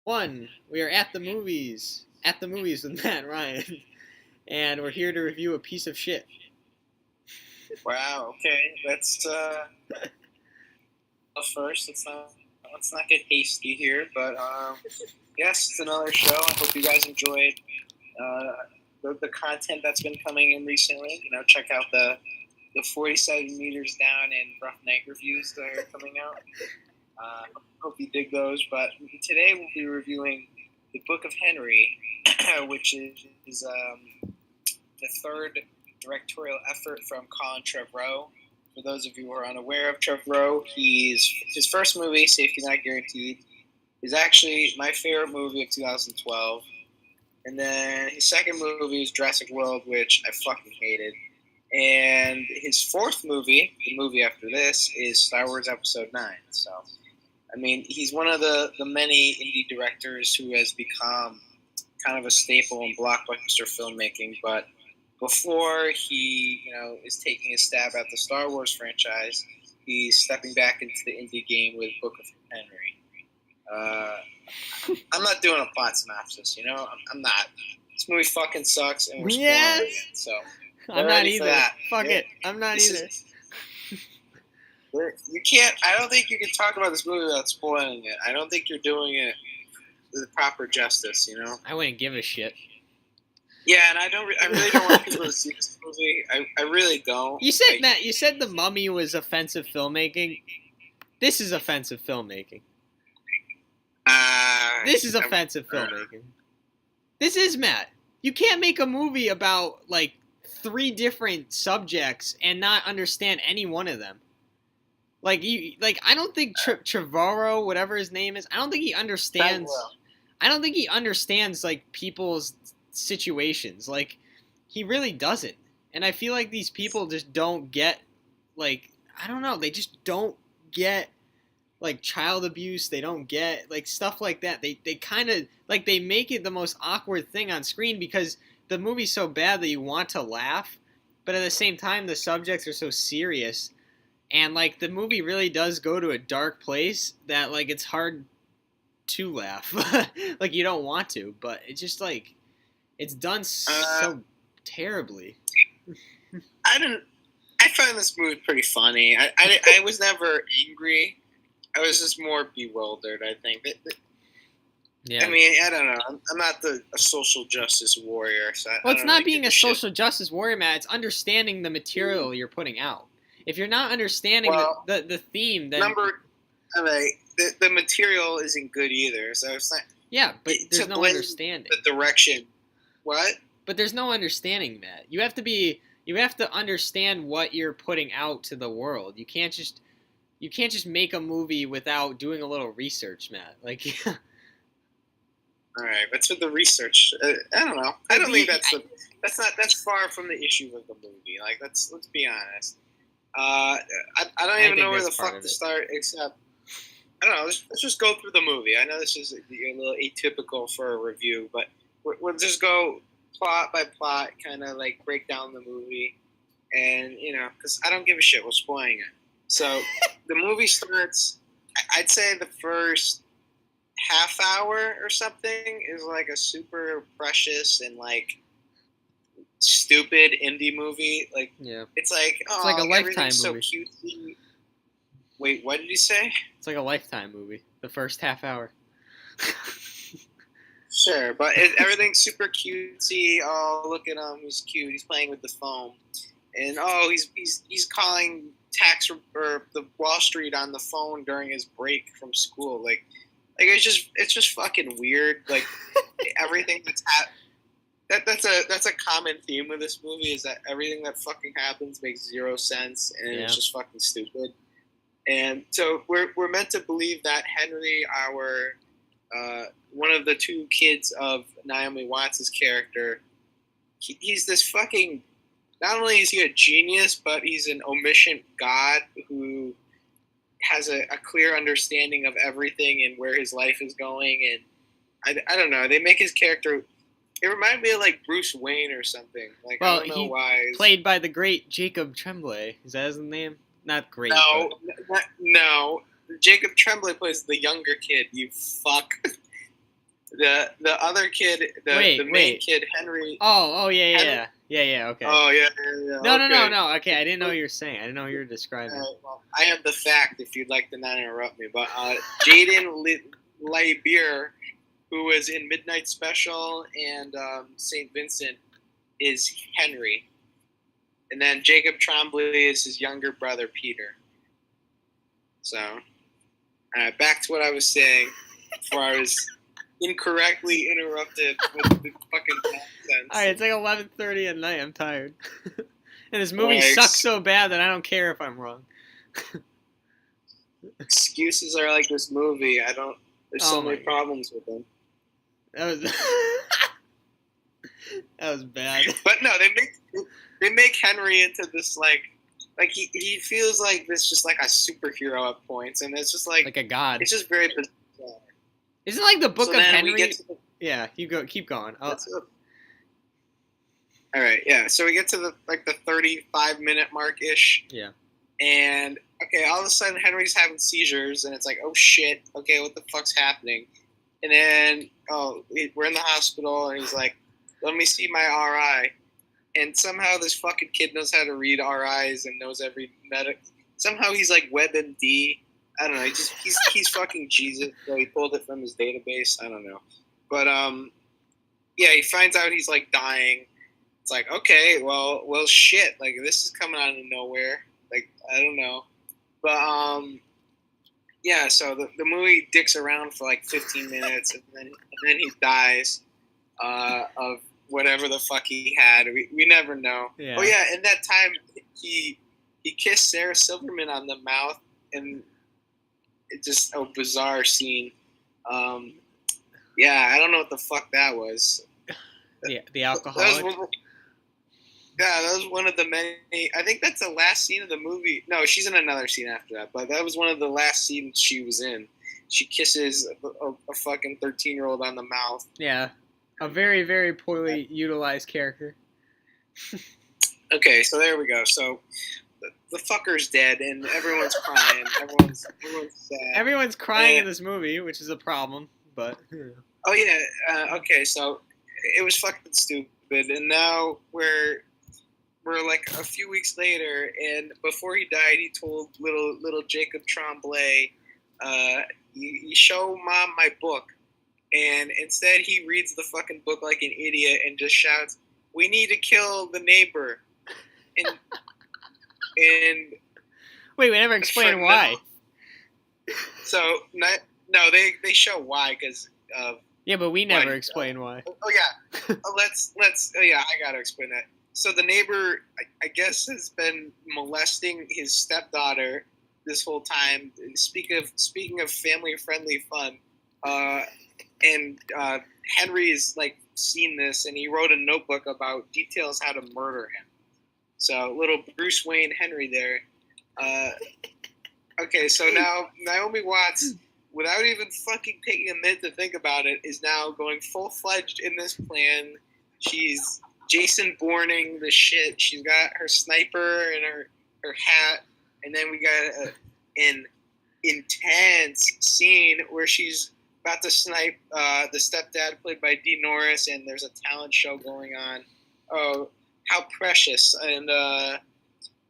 One, we are at the movies. At the movies with Matt and Ryan. And we're here to review a piece of shit. Wow. Okay. Let's first. Let's not get hasty here, but yes, it's another show. I hope you guys enjoyed the content that's been coming in recently. You know, check out the 47 meters down and Rough Night reviews that are coming out. Hope you dig those. But today we'll be reviewing the Book of Henry, which is the third directorial effort from Colin Trevorrow. For those of you who are unaware of Trevorrow, his first movie, Safety Not Guaranteed, is actually my favorite movie of 2012. And then his second movie is Jurassic World, which I fucking hated. And his fourth movie, the movie after this, is Star Wars Episode 9. So, I mean, he's one of the many indie directors who has become kind of a staple in blockbuster filmmaking. But before he, is taking a stab at the Star Wars franchise, he's stepping back into the indie game with Book of Henry. I'm not doing a plot synopsis, I'm not. This movie fucking sucks, and we're spoiling it, so... I'm not either. Fuck it. I'm not either. You can't... I don't think you can talk about this movie without spoiling it. I don't think you're doing it with proper justice, I wouldn't give a shit. Yeah, and I really don't want people to see this movie. I really don't. You said, Matt, you said The Mummy was offensive filmmaking. This is offensive filmmaking. This is offensive filmmaking. This is, Matt. You can't make a movie about, 3 different subjects and not understand any one of them. I don't think Trevorrow, whatever his name is, I don't think he understands. I don't think he understands people's situations. He really doesn't. And I feel like these people just don't get I don't know, they just don't get child abuse. They don't get stuff like that. They kind of they make it the most awkward thing on screen because the movie's so bad that you want to laugh, but at the same time the subjects are so serious, and the movie really does go to a dark place that it's hard to laugh. You don't want to, but it's just it's done so terribly. I find this movie pretty funny. I was never angry. I was just more bewildered, I think. Yeah. I mean, I don't know. I'm not a social justice warrior. So well, it's not being a social justice warrior, Matt. It's understanding the material you're putting out. If you're not understanding the theme, then... the material isn't good either. So it's not... Yeah, but there's no understanding. The direction. What? But there's no understanding, Matt. You have to understand what you're putting out to the world. You can't just make a movie without doing a little research, Matt. All right, what's with the research? I don't know. I don't think that's far from the issue of the movie. Let's be honest. I don't even know where the fuck to start. Except I don't know. Let's just go through the movie. I know this is a little atypical for a review, but we'll just go plot by plot, kind of break down the movie, and because I don't give a shit. We're spoiling it. So the movie starts. I'd say the first half hour or something is a super precious and stupid indie movie. Yeah, it's it's like a Lifetime so movie. Cutesy. Wait, what did you say? It's like a Lifetime movie. The first half hour. Sure, but everything's super cutesy. Oh, look at him, he's cute. He's playing with the phone, and he's calling tax or the Wall Street on the phone during his break from school. It's just fucking weird. Everything that's a common theme with this movie is that everything that fucking happens makes zero sense and it's just fucking stupid. And so we're meant to believe that Henry, our one of the 2 kids of Naomi Watts' character, he's this fucking... Not only is he a genius, but he's an omniscient god who has a clear understanding of everything and where his life is going. And I don't know. They make his character... It reminded me of Bruce Wayne or something. I don't know why. Played by the great Jacob Tremblay. Is that his name? Not great. No. Jacob Tremblay plays the younger kid. You fuck. The other kid, the main kid, Henry. Yeah. Okay. Oh yeah. No. Okay, I didn't know what you were saying. I didn't know what you were describing. Well, I have the fact if you'd like to not interrupt me. But Jaden Labier, who was in Midnight Special and St. Vincent, is Henry, and then Jacob Tremblay is his younger brother Peter. So, back to what I was saying before I was incorrectly interrupted with the fucking nonsense. All right, it's like 11:30 at night. I'm tired, and this movie sucks so bad that I don't care if I'm wrong. Excuses are like this movie. There's so many problems with them. That was that was bad. But no, they make Henry into this like he feels like this just like a superhero at points, and it's just like a god. It's just very bizarre. Isn't like the book of Henry? Yeah, keep going. All right, yeah. So we get to the 35-minute mark ish. Yeah. And okay, all of a sudden Henry's having seizures, and it's like, oh shit. Okay, what the fuck's happening? And then we're in the hospital, and he's like, let me see my RI. And somehow this fucking kid knows how to read RIs and knows every medic. Somehow he's like WebMD. I don't know. He's fucking Jesus. So he pulled it from his database. I don't know. But yeah, he finds out he's like dying. It's like, okay, well, shit. Like this is coming out of nowhere. Like I don't know. But yeah. So the movie dicks around for like 15 minutes, and then he dies of whatever the fuck he had. We never know. Yeah. Oh yeah, in that time he kissed Sarah Silverman on the mouth, and it's just a bizarre scene. Yeah, I don't know what the fuck that was. The alcoholic. That was one of the many. I think that's the last scene of the movie. No, she's in another scene after that, but that was one of the last scenes she was in. She kisses a fucking 13-year-old on the mouth. Yeah, a very, very poorly utilized character. Okay, so there we go. So the fucker's dead, and everyone's crying. Everyone's sad. Everyone's crying in this movie, which is a problem. But oh yeah, okay. So it was fucking stupid, and now we're like a few weeks later, and before he died, he told little Jacob Tremblay, "You show Mom my book," and instead he reads the fucking book like an idiot and just shouts, "We need to kill the neighbor." And wait, we never explained why. So no, they show why because yeah, but we never explain why. Oh yeah, let's I gotta explain that. So the neighbor, I guess, has been molesting his stepdaughter this whole time. Speaking of family-friendly fun, and Henry's like seen this, and he wrote a notebook about details how to murder him. So little Bruce Wayne Henry there. Okay, so now Naomi Watts, without even fucking taking a minute to think about it, is now going full-fledged in this plan. She's Jason Bourning the shit. She's got her sniper and her hat, and then we got an intense scene where she's about to snipe the stepdad played by Dean Norris, and there's a talent show going on. Oh, how precious. And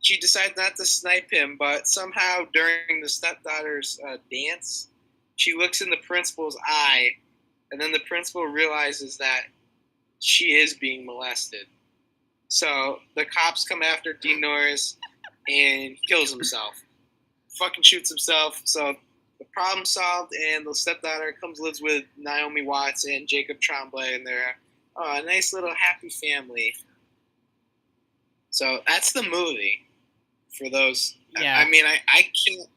she decides not to snipe him, but somehow during the stepdaughter's dance, she looks in the principal's eye, and then the principal realizes that she is being molested. So the cops come after Dean Norris, and he kills himself. Fucking shoots himself. So the problem solved, and the stepdaughter lives with Naomi Watts and Jacob Tremblay, and they're a nice little happy family. So that's the movie. For those, yeah. I mean, I can't.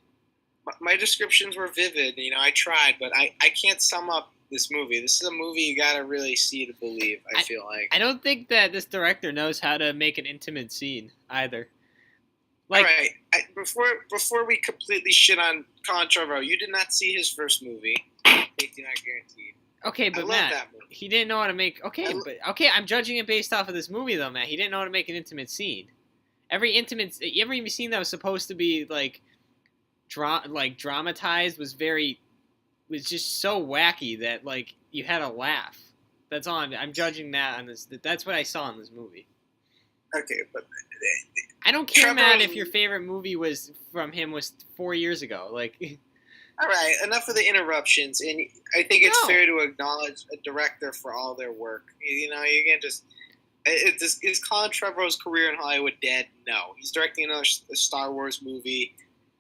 My descriptions were vivid. I tried, but I can't sum up this movie. This is a movie you gotta really see to believe. I feel like I don't think that this director knows how to make an intimate scene either. Like, all right, before we completely shit on Colin Trevorrow, you did not see his first movie, Safety Not Guaranteed. Okay, but Matt, he didn't know how to make. I'm judging it based off of this movie, though, Matt. He didn't know how to make an intimate scene. Every scene that was supposed to be dramatized was just so wacky that you had a laugh. That's all. I'm judging Matt on this. That's what I saw in this movie. Okay, but I don't care, Trevor- Matt, if your favorite movie was from him was 4 years ago. Like, all right, enough of the interruptions, and I think it's No. fair to acknowledge a director for all their work. You know, you can't just. Is Colin Trevorrow's career in Hollywood dead? No, he's directing another Star Wars movie,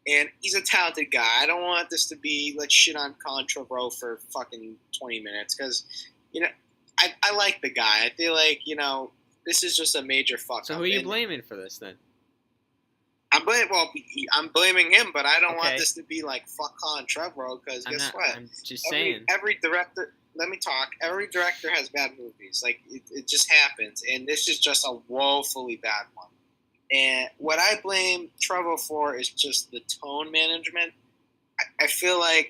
and he's a talented guy. I don't want this to be let's shit on Colin Trevorrow for fucking 20 minutes because, you know, I like the guy. I feel like, you know, this is just a major fuck so up. who are you And blaming for this then? I'm blaming him, but I don't want Okay. this to be like fuck Colin Trevorrow because I'm guess not. what? I'm just saying. Every director. Let me talk. Every director has bad movies. Like it just happens, and this is just a woefully bad one. And what I blame Trevorrow for is just the tone management. I feel like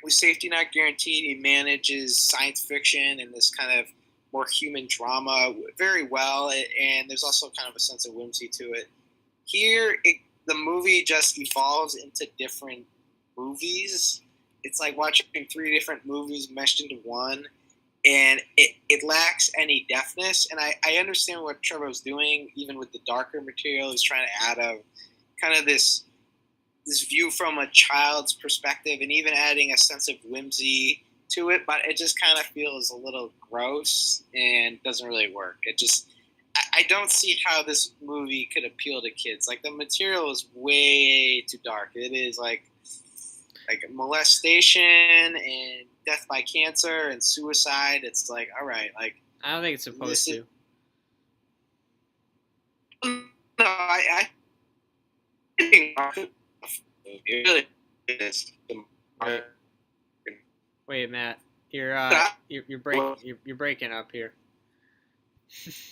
with Safety Not Guaranteed, he manages science fiction and this kind of more human drama very well, and there's also kind of a sense of whimsy to it. Here, the movie just evolves into different movies. It's like watching 3 different movies meshed into one, and it lacks any depthness. And I understand what Trevorrow's doing, even with the darker material. He's trying to add a kind of this view from a child's perspective, and even adding a sense of whimsy to it. But it just kind of feels a little gross and doesn't really work. I don't see how this movie could appeal to kids. Like the material is way too dark. It is like molestation and death by cancer and suicide. It's like, all right, like I don't think it's supposed to. no, I think it really is. Wait, Matt, you're breaking up here.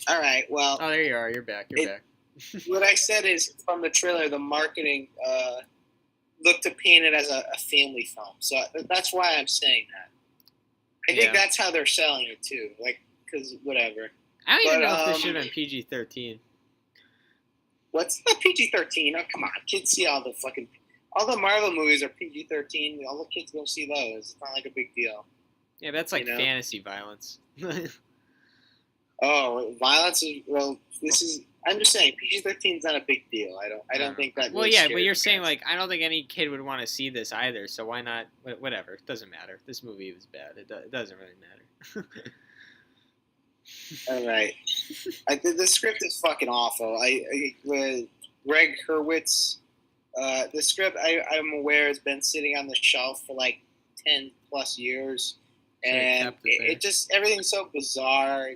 All right, well, Oh, there you are. You're back. You're back. what I said is from the trailer, the marketing looked to paint it as a family film. So that's why I'm saying that. I think that's how they're selling it too. Like, because whatever. I don't even know if this should have been PG-13. What's the PG-13? Oh, come on. Kids see all the Marvel movies are PG-13. All the kids go see those. It's not like a big deal. Yeah, that's like You know? fantasy violence. Oh, violence is, well, this is, I'm just saying, PG-13 is not a big deal. I don't think that. Well, really yeah, scares but you're saying, kids. like, I don't think any kid would want to see this either, so why not? Whatever. It doesn't matter. This movie was bad. It doesn't really matter. All right. The script is fucking awful. With Greg Hurwitz, the script I'm aware has been sitting on the shelf for like 10 plus years, and it just everything's so bizarre.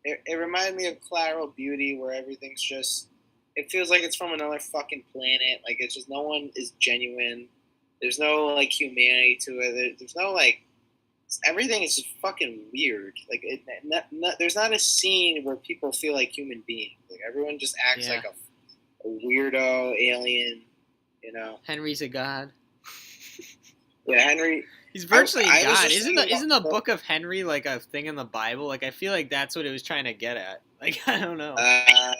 It reminded me of Collateral Beauty, where everything's just. It feels like it's from another fucking planet. Like it's just no one is genuine. There's no like humanity to it. There's no like. Everything is just fucking weird. Like there's not a scene where people feel like human beings. Like everyone just acts like a weirdo alien. You know. Henry's a god. Yeah, Henry. He's virtually a god. Isn't the book of Henry like a thing in the Bible? Like I feel like that's what it was trying to get at. Like I don't know. I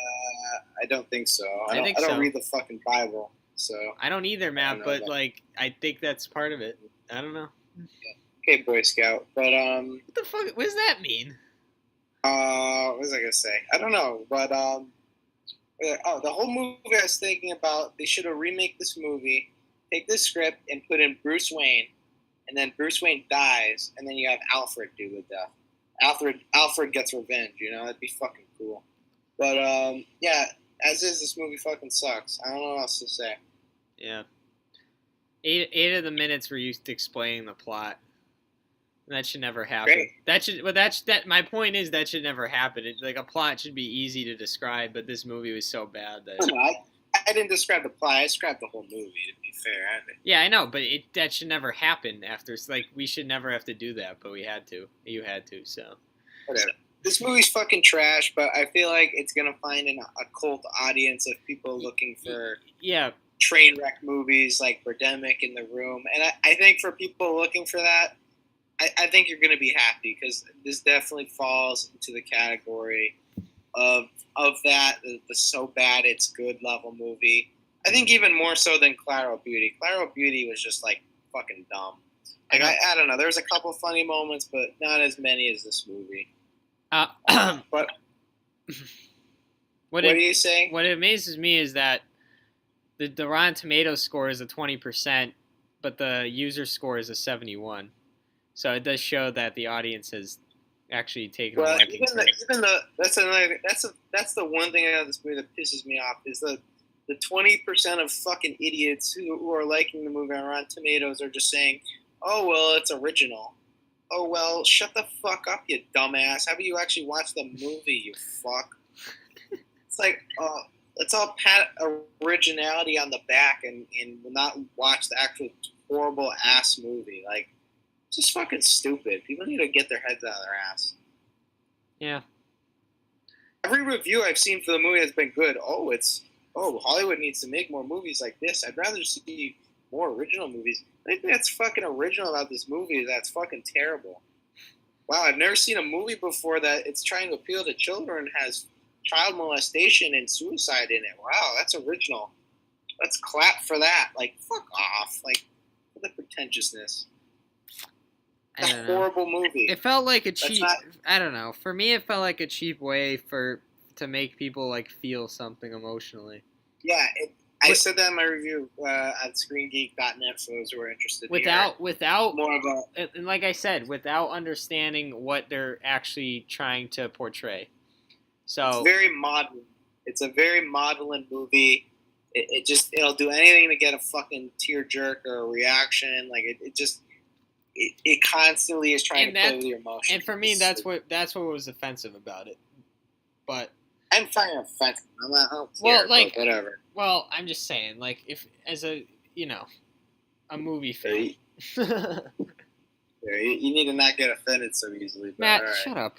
don't think so. I don't read the fucking Bible, so. I don't either, Matt. But like I think that's part of it. I don't know. Okay, Boy Scout, but What the fuck? What does that mean? what was I gonna say? I don't know, but the whole movie I was thinking about. They should have remake this movie, take this script, and put in Bruce Wayne. And then Bruce Wayne dies, and then you have Alfred do the death. Alfred gets revenge, you know? That'd be fucking cool. But, yeah, as is, this movie fucking sucks. I don't know what else to say. Yeah. Eight of the minutes were used to explaining the plot. That should never happen. Great. My point is that should never happen. It's like a plot should be easy to describe, but this movie was so bad that... I didn't describe the plot. I described the whole movie, to be fair. Yeah, I know, but that should never happen after. It's like, we should never have to do that, but we had to. You had to, so. Whatever. This movie's fucking trash, but I feel like it's going to find a cult audience of people looking for train wreck movies like Birdemic in the Room. And I think for people looking for that, I think you're going to be happy because this definitely falls into the category of that, the so bad it's good level movie. I think even more so than Collateral Beauty. Collateral Beauty was just like fucking dumb. Like I don't know. There's a couple funny moments, but not as many as this movie. But what are you saying? What amazes me is that the Rotten Tomatoes score is a 20%, but the user score is a 71. So it does show that the audience has actually taken a liking to it. That's the one thing about this movie that pisses me off is the 20% of fucking idiots who are liking the movie on Rotten Tomatoes are just saying, "Oh well, it's original." Oh well, shut the fuck up, you dumbass. How about you actually watch the movie, you fuck? It's like, let's all pat originality on the back and not watch the actual horrible ass movie. Like, it's just fucking stupid. People need to get their heads out of their ass. Yeah. Every review I've seen for the movie has been good. Hollywood needs to make more movies like this. I'd rather see more original movies. I think that's fucking original about this movie. That's fucking terrible. Wow, I've never seen a movie before that it's trying to appeal to children, has child molestation and suicide in it. Wow, that's original. Let's clap for that. Like, fuck off. Like, for the pretentiousness. It's a horrible movie. It felt like a cheap. I don't know. For me, it felt like a cheap way to make people like feel something emotionally. Yeah, I said that in my review at ScreenGeek.net for those who are interested. Without more of a, and like I said, without understanding what they're actually trying to portray. So it's very maudlin. It's a very maudlin movie. It'll do anything to get a fucking tear jerk or a reaction. Like it constantly is trying to play with your emotions. And for me, that's what was offensive about it. But I'm finding it offensive. I don't care, whatever. Well, I'm just saying, like, if as a movie fan. You need to not get offended so easily. Matt, shut up.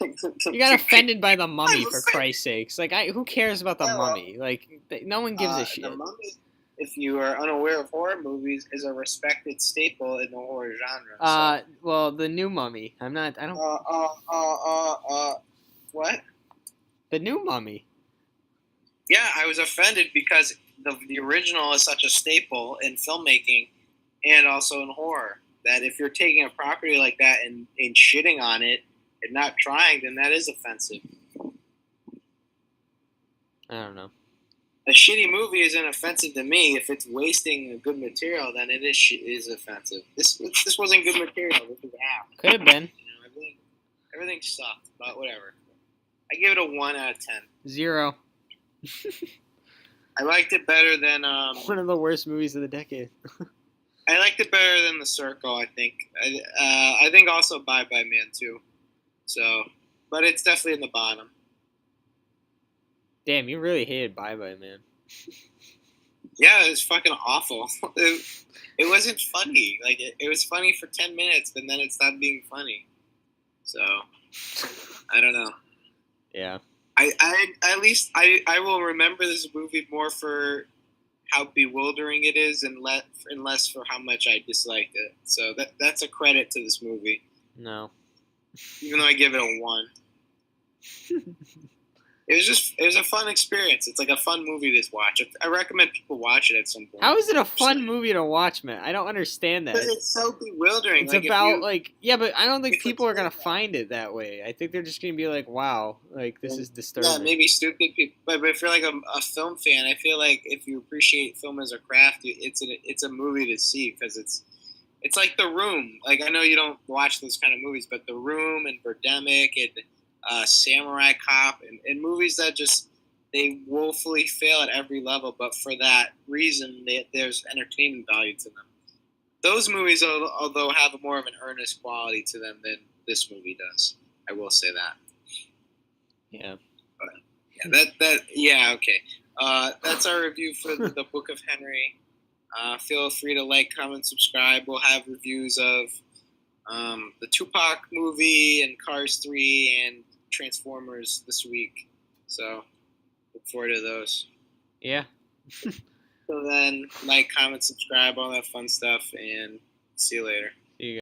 You got offended by the Mummy, for Christ's sakes. Like, who cares about the Mummy? Like, no one gives a shit. The Mummy, if you are unaware of horror movies, is a respected staple in the horror genre. Well, the new Mummy. I don't. What? The new Mummy. Yeah, I was offended because the original is such a staple in filmmaking and also in horror that if you're taking a property like that and shitting on it and not trying, then that is offensive. I don't know. A shitty movie isn't offensive to me. If it's wasting a good material, then it is offensive. This wasn't good material. This was half. Could have been. Everything sucked, but whatever. I give it a 1 out of 10. 0. I liked it better than one of the worst movies of the decade. I liked it better than The Circle. I think. I think also Bye Bye Man too. So, but it's definitely in the bottom. Damn, you really hated Bye Bye Man. Yeah, it was fucking awful. It wasn't funny. Like it was funny for 10 minutes, but then it stopped being funny. So, I don't know. Yeah. I will remember this movie more for how bewildering it is and less for how much I disliked it. So that's a credit to this movie. No. Even though I give it a 1. It was a fun experience. It's like a fun movie to watch. I recommend people watch it at some point. How is it a fun movie to watch, man? I don't understand that. Because it's so bewildering. It's about but I don't think people are gonna find it that way. I think they're just gonna be like, "Wow, like this is disturbing." Yeah, maybe stupid people. But if you're like a film fan, I feel like if you appreciate film as a craft, it's a movie to see because it's like The Room. Like I know you don't watch those kind of movies, but The Room and Birdemic and Samurai Cop and movies that just they woefully fail at every level, but for that reason there's entertainment value to them. Those movies, although have more of an earnest quality to them than this movie does, I will say that. Yeah. But, yeah. Okay. That's our review for the Book of Henry. Feel free to like, comment, subscribe. We'll have reviews of the Tupac movie and Cars 3 and Transformers this week. So look forward to those. Yeah. So then like, comment, subscribe, all that fun stuff, and see you later.